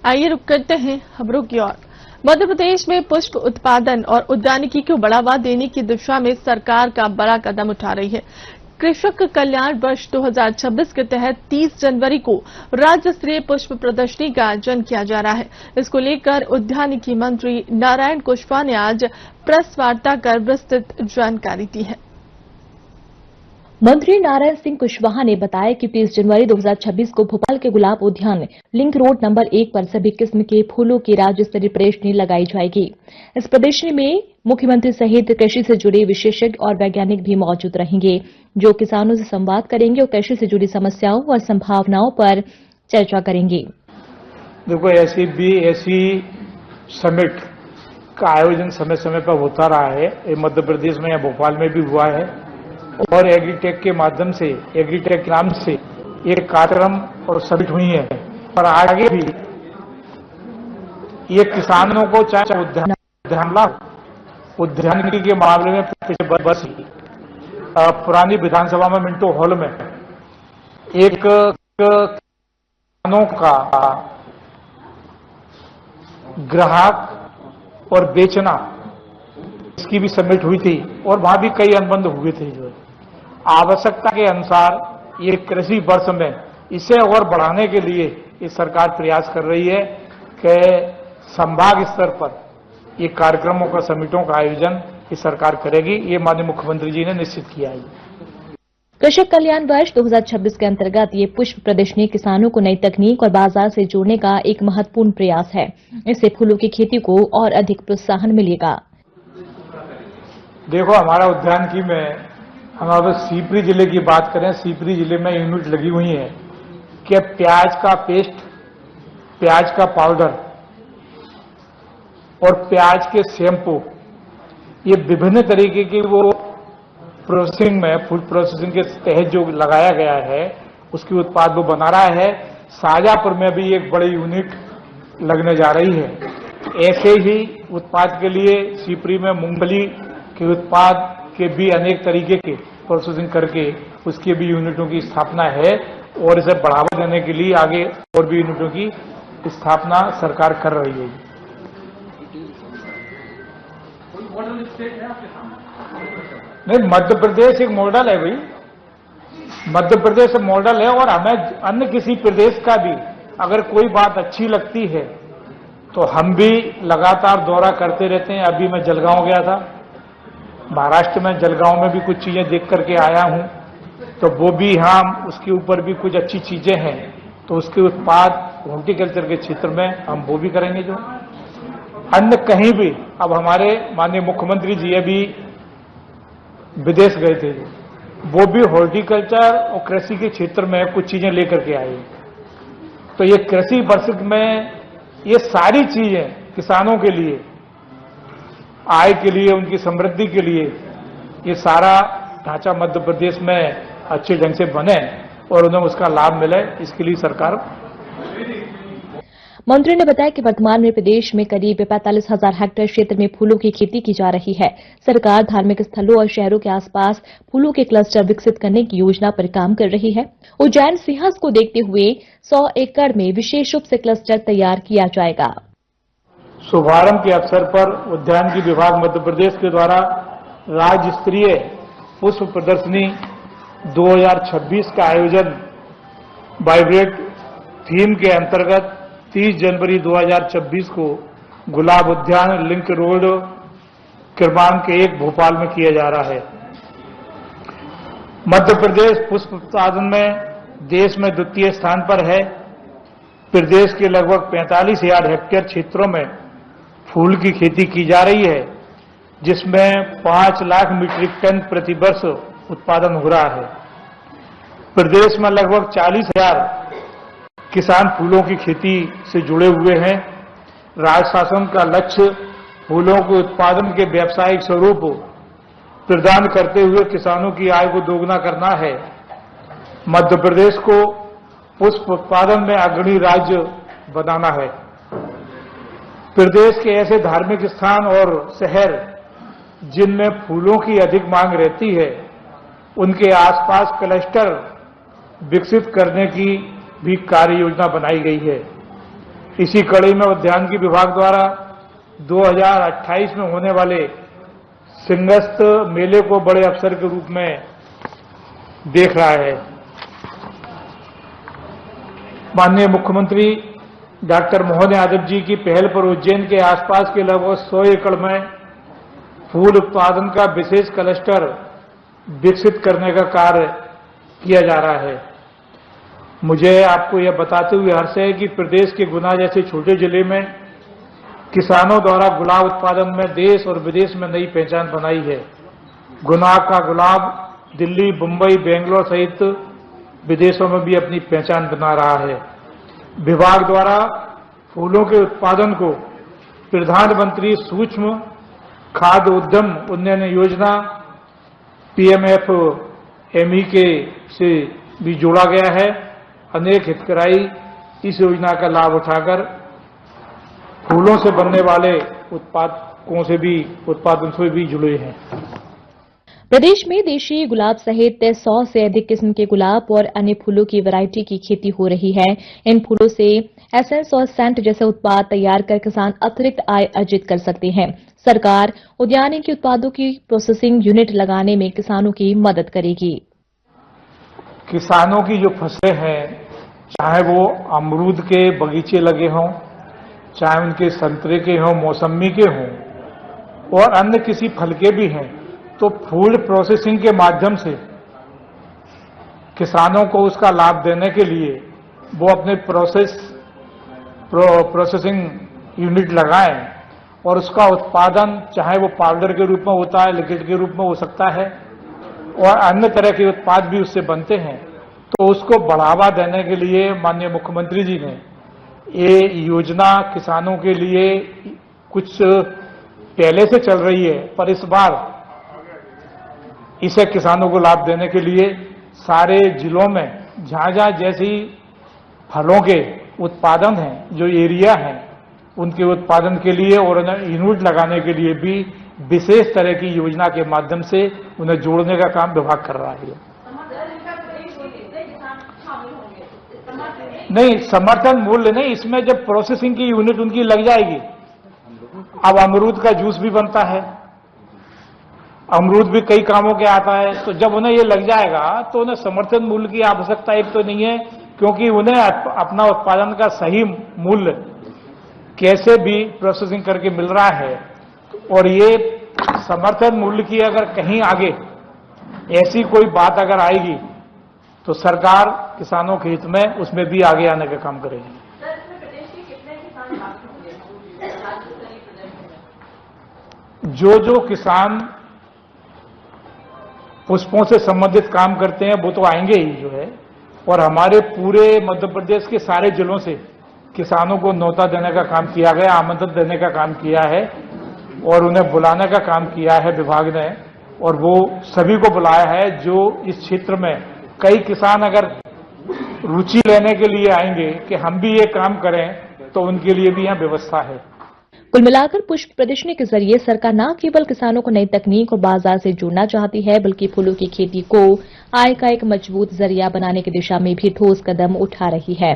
आइए रुक करते हैं खबरों की ओर। मध्य प्रदेश में पुष्प उत्पादन और उद्यानिकी को बढ़ावा देने की दिशा में सरकार का बड़ा कदम उठा रही है। कृषक कल्याण वर्ष 2026 के तहत 30 जनवरी को राज्य स्तरीय पुष्प प्रदर्शनी का आयोजन किया जा रहा है। इसको लेकर उद्यानिकी मंत्री नारायण कुशवाहा ने आज प्रेस वार्ता कर विस्तृत जानकारी दी है। मंत्री नारायण सिंह कुशवाहा ने बताया कि 30 जनवरी 2026 को भोपाल के गुलाब उद्यान लिंक रोड नंबर 1 पर सभी किस्म के फूलों की राज्य स्तरीय प्रदर्शनी लगाई जाएगी। इस प्रदर्शनी में मुख्यमंत्री सहित कृषि से जुड़े विशेषज्ञ और वैज्ञानिक भी मौजूद रहेंगे, जो किसानों से संवाद करेंगे और कृषि से जुड़ी समस्याओं और संभावनाओं पर चर्चा करेंगे। देखो, ऐसी समिट का आयोजन समय समय पर होता रहा है। मध्य प्रदेश में या भोपाल में भी हुआ है और एग्रीटेक के माध्यम से, एग्रीटेक के नाम से एक कार्यक्रम और समिट हुई है। और आगे भी ये किसानों को चाहे उद्यानिकी के मामले में पिछले वर्ष पुरानी विधानसभा में मिंटो हॉल में एक किसानों का ग्राहक और बेचना, इसकी भी समिट हुई थी और वहां भी कई अनुबंध हुए थे। जो आवश्यकता के अनुसार ये कृषि वर्ष में इसे और बढ़ाने के लिए ये सरकार प्रयास कर रही है कि संभाग स्तर पर ये कार्यक्रमों का, समिटों का आयोजन ये सरकार करेगी। ये माननीय मुख्यमंत्री जी ने निश्चित किया है। कृषक कल्याण वर्ष 2026 के अंतर्गत ये पुष्प प्रदर्शनी किसानों को नई तकनीक और बाजार से जोड़ने का एक महत्वपूर्ण प्रयास है। इससे फूलों की खेती को और अधिक प्रोत्साहन मिलेगा। देखो, हमारा उद्यानिकी में, हम अब सीपरी जिले की बात करें, सीपरी जिले में यूनिट लगी हुई है कि प्याज का पेस्ट, प्याज का पाउडर और प्याज के शैम्पू, ये विभिन्न तरीके की वो प्रोसेसिंग में, फूड प्रोसेसिंग के तहत जो लगाया गया है, उसकी उत्पाद वो बना रहा है। शाजापुर में भी एक बड़ी यूनिट लगने जा रही है। ऐसे ही उत्पाद के लिए सीपरी में मूंगफली के उत्पाद के भी अनेक तरीके के प्रोसेसिंग करके उसकी भी यूनिटों की स्थापना है और इसे बढ़ावा देने के लिए आगे और भी यूनिटों की स्थापना सरकार कर रही है। नहीं, मध्य प्रदेश एक मॉडल है भाई, मध्य प्रदेश मॉडल है और हमें अन्य किसी प्रदेश का भी अगर कोई बात अच्छी लगती है तो हम भी लगातार दौरा करते रहते हैं। अभी मैं जलगांव गया था, महाराष्ट्र में जलगांव में भी कुछ चीजें देख करके आया हूं, तो वो भी हम उसके ऊपर भी कुछ अच्छी चीजें हैं, तो उसके उत्पाद हॉर्टिकल्चर के क्षेत्र में हम वो भी करेंगे। जो अन्य कहीं भी, अब हमारे माननीय मुख्यमंत्री जी अभी विदेश गए थे, वो भी हॉर्टिकल्चर और कृषि के क्षेत्र में कुछ चीजें लेकर के आए। तो ये कृषि वर्ष में ये सारी चीजें किसानों के लिए, आय के लिए, उनकी समृद्धि के लिए, ये सारा ढांचा मध्य प्रदेश में अच्छे ढंग से बने और उन्हें उसका लाभ मिले, इसके लिए सरकार। मंत्री ने बताया कि वर्तमान में प्रदेश में करीब 45,000 हेक्टेयर क्षेत्र में फूलों की खेती की जा रही है। सरकार धार्मिक स्थलों और शहरों के आसपास फूलों के क्लस्टर विकसित करने की योजना पर काम कर रही है। उज्जैन सिंहस्थ को देखते हुए 100 एकड़ में विशेष रूप से क्लस्टर तैयार किया जाएगा। शुभारंभ के अवसर पर उद्यानिकी विभाग मध्य प्रदेश के द्वारा राज्य स्तरीय पुष्प प्रदर्शनी 2026 का आयोजन वाइब्रेट थीम के अंतर्गत 30 जनवरी 2026 को गुलाब उद्यान लिंक रोड क्रमांक 1 भोपाल में किया जा रहा है। मध्य प्रदेश पुष्प उत्पादन में देश में द्वितीय स्थान पर है। प्रदेश के लगभग 45,000 हेक्टेयर क्षेत्रों में फूल की खेती की जा रही है, जिसमें 5 लाख मीट्रिक टन प्रति वर्ष उत्पादन हो रहा है। प्रदेश में लगभग 40,000 किसान फूलों की खेती से जुड़े हुए हैं। राज्य शासन का लक्ष्य फूलों के उत्पादन के व्यावसायिक स्वरूप प्रदान करते हुए किसानों की आय को दोगुना करना है। मध्य प्रदेश को पुष्प उत्पादन में अग्रणी राज्य बनाना है। प्रदेश के ऐसे धार्मिक स्थान और शहर जिनमें फूलों की अधिक मांग रहती है, उनके आसपास क्लस्टर विकसित करने की भी कार्य योजना बनाई गई है। इसी कड़ी में उद्यानिकी विभाग द्वारा 2028 में होने वाले सिंहस्थ मेले को बड़े अवसर के रूप में देख रहा है। माननीय मुख्यमंत्री डॉक्टर मोहन यादव जी की पहल पर उज्जैन के आसपास के लगभग 100 एकड़ में फूल उत्पादन का विशेष क्लस्टर विकसित करने का कार्य किया जा रहा है। मुझे आपको यह बताते हुए हर्ष है कि प्रदेश के गुना जैसे छोटे जिले में किसानों द्वारा गुलाब उत्पादन में देश और विदेश में नई पहचान बनाई है। गुना का गुलाब दिल्ली, मुंबई, बेंगलोर सहित विदेशों में भी अपनी पहचान बना रहा है। विभाग द्वारा फूलों के उत्पादन को प्रधानमंत्री सूक्ष्म खाद्य उद्यम उन्नयन योजना PMFME के से भी जोड़ा गया है। अनेक हितग्राही इस योजना का लाभ उठाकर फूलों से बनने वाले उत्पादों से भी जुड़े हैं। प्रदेश में देशी गुलाब सहित 100 से अधिक किस्म के गुलाब और अन्य फूलों की वैरायटी की खेती हो रही है। इन फूलों से एसेंस और सेंट जैसे उत्पाद तैयार कर किसान अतिरिक्त आय अर्जित कर सकते हैं। सरकार उद्यानिकी उत्पादों की प्रोसेसिंग यूनिट लगाने में किसानों की मदद करेगी। किसानों की जो फसलें हैं, चाहे वो अमरूद के बगीचे लगे हों, चाहे उनके संतरे के हों, मौसमी के हों और अन्य किसी फल के भी हैं, तो फूड प्रोसेसिंग के माध्यम से किसानों को उसका लाभ देने के लिए वो अपने प्रोसेसिंग यूनिट लगाएं और उसका उत्पादन चाहे वो पाउडर के रूप में होता है, लिक्विड के रूप में हो सकता है और अन्य तरह के उत्पाद भी उससे बनते हैं। तो उसको बढ़ावा देने के लिए माननीय मुख्यमंत्री जी ने ये योजना किसानों के लिए कुछ पहले से चल रही है, पर इस बार इसे किसानों को लाभ देने के लिए सारे जिलों में जहां जहां जैसी फलों के उत्पादन हैं, जो एरिया हैं, उनके उत्पादन के लिए और यूनिट लगाने के लिए भी विशेष तरह की योजना के माध्यम से उन्हें जोड़ने का काम विभाग कर रहा है। नहीं, समर्थन मूल्य नहीं, इसमें जब प्रोसेसिंग की यूनिट उनकी लग जाएगी। अब अमरूद का जूस भी बनता है, अमरूद भी कई कामों के आता है, तो जब उन्हें ये लग जाएगा तो उन्हें समर्थन मूल्य की आवश्यकता एक तो नहीं है, क्योंकि उन्हें अपना उत्पादन का सही मूल्य कैसे भी प्रोसेसिंग करके मिल रहा है। और ये समर्थन मूल्य की अगर कहीं आगे ऐसी कोई बात अगर आएगी तो सरकार किसानों के हित में उसमें भी आगे आने का काम करेगी। जो किसान पुष्पों से संबंधित काम करते हैं वो तो आएंगे ही जो है, और हमारे पूरे मध्य प्रदेश के सारे जिलों से किसानों को न्योता देने का काम किया गया, आमंत्रण देने का काम किया है और उन्हें बुलाने का काम किया है विभाग ने, और वो सभी को बुलाया है। जो इस क्षेत्र में कई किसान अगर रुचि लेने के लिए आएंगे कि हम भी ये काम करें, तो उनके लिए भी यहाँ व्यवस्था है। कुल मिलाकर पुष्प प्रदर्शनी के जरिए सरकार न केवल किसानों को नई तकनीक और बाजार से जोड़ना चाहती है, बल्कि फूलों की खेती को आय का एक मजबूत जरिया बनाने की दिशा में भी ठोस कदम उठा रही है।